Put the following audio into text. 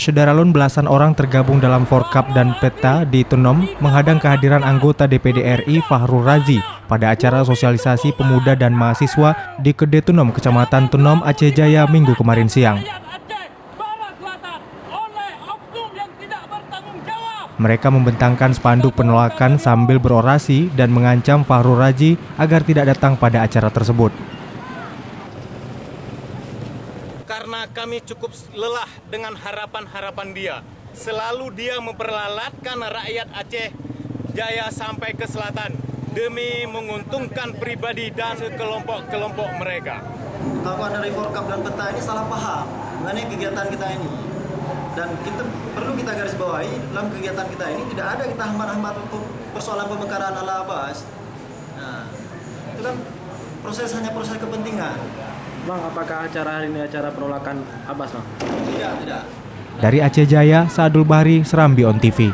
Syederalun belasan orang tergabung dalam Forkap dan Peta di Tunom menghadang kehadiran anggota DPD RI Fahrul Razi pada acara sosialisasi pemuda dan mahasiswa di Kede Tunom, Kecamatan Tunom, Aceh Jaya, Minggu kemarin siang. Mereka membentangkan spanduk penolakan sambil berorasi dan mengancam Fahrul Razi agar tidak datang pada acara tersebut. Karena kami cukup lelah dengan harapan-harapan dia. Selalu dia memperlalatkan rakyat Aceh Jaya sampai ke selatan demi menguntungkan pribadi dan kelompok-kelompok mereka. Kawan dari Forkap dan Peta ini salah paham mengenai kegiatan kita ini. Dan perlu kita garis bawahi, dalam kegiatan kita ini tidak ada kita hambat-hambat untuk persoalan pemekaran ala Abbas. Nah, itu kan hanya proses kepentingan. Bang, apakah acara hari ini acara penolakan Abbas, Bang? Tidak. Dari Aceh Jaya, Saadul Bahri, Serambi On TV.